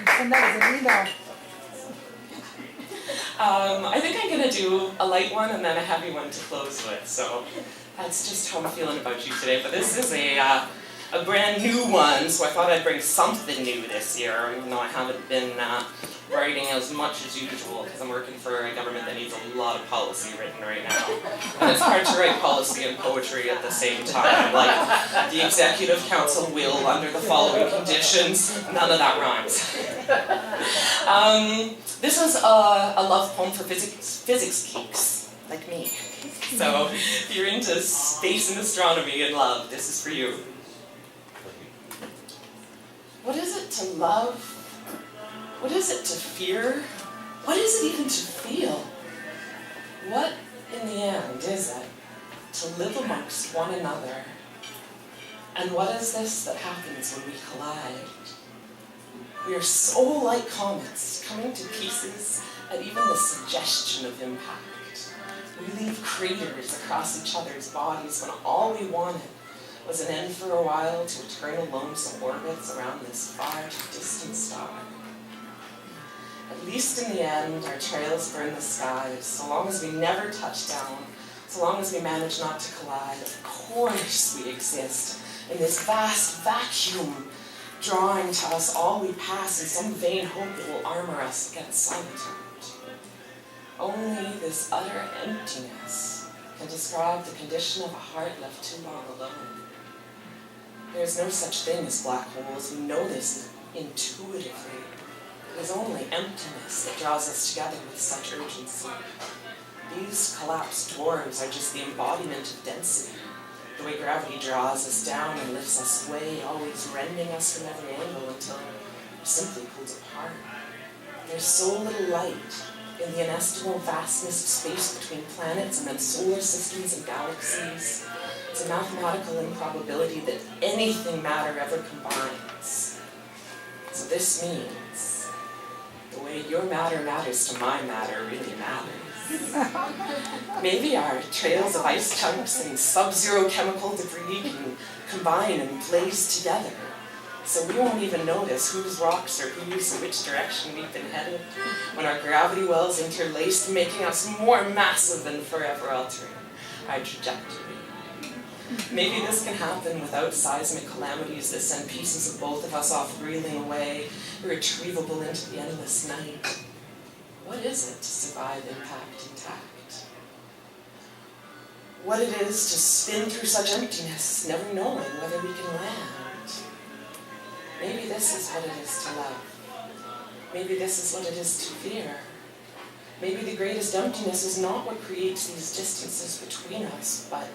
And that was an email. I think I'm going to do a light one and then a heavy one to close with, so that's just how I'm feeling about you today. But this is a brand new one, so I thought I'd bring something new this year, even though I haven't been writing as much as usual, because I'm working for a government that needs a lot of policy written right now. And it's hard to write policy and poetry at the same time. Like, the Executive Council will, under the following conditions, none of that rhymes. This is a love poem for physics geeks, like me. So, if you're into space and astronomy and love, this is for you. What is it to love? What is it to fear? What is it even to feel? What, in the end, is it to live amongst one another? And what is this that happens when we collide? We are so like comets, coming to pieces at even the suggestion of impact. We leave craters across each other's bodies when all we wanted was an end for a while to eternal lonesome orbits around this far distant star. At least in the end, our trails burn the skies, so long as we never touch down, so long as we manage not to collide. Of course we exist in this vast vacuum, drawing to us all we pass in some vain hope that will armor us against solitude. Only this utter emptiness can describe the condition of a heart left too long alone. There is no such thing as black holes. We know this intuitively. It is only emptiness that draws us together with such urgency. These collapsed dwarves are just the embodiment of density. The way gravity draws us down and lifts us away, always rending us from every angle until we're simply pulled apart. There's so little light in the inestimable vastness of space between planets and then solar systems and galaxies. It's a mathematical improbability that anything matter ever combines. So this means the way your matter matters to my matter really matters. Maybe our trails of ice chunks and sub-zero chemical debris can combine and blaze together, so we won't even notice whose rocks are whose and which direction we've been headed when our gravity wells interlaced, making us more massive and forever altering our trajectory. Maybe this can happen without seismic calamities that send pieces of both of us off reeling away, irretrievable into the endless night. What is it to survive impact intact? What it is to spin through such emptiness, never knowing whether we can land. Maybe this is what it is to love. Maybe this is what it is to fear. Maybe the greatest emptiness is not what creates these distances between us, but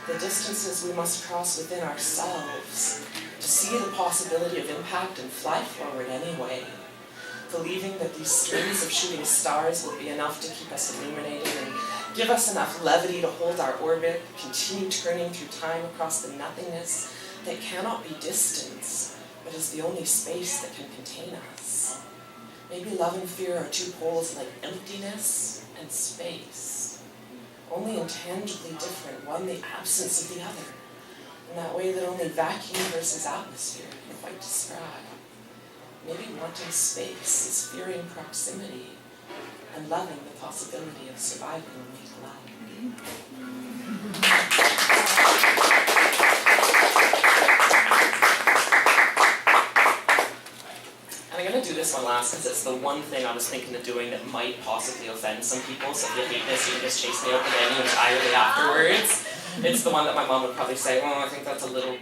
the distances we must cross within ourselves to see the possibility of impact and fly forward anyway, believing that these streams of shooting stars will be enough to keep us illuminated and give us enough levity to hold our orbit, continue turning through time across the nothingness that cannot be distance, but is the only space that can contain us. Maybe love and fear are two poles like emptiness and space, only intangibly different, one the absence of the other, in that way that only vacuum versus atmosphere can quite describe. Maybe wanting space is fearing proximity and loving the possibility of surviving when we collide. And I'm going to do this one last because it's the one thing I was thinking of doing that might possibly offend some people, so if you hate this, you can just chase me out the venue entirely afterwards. It's the one that my mom would probably say, oh, I think that's a little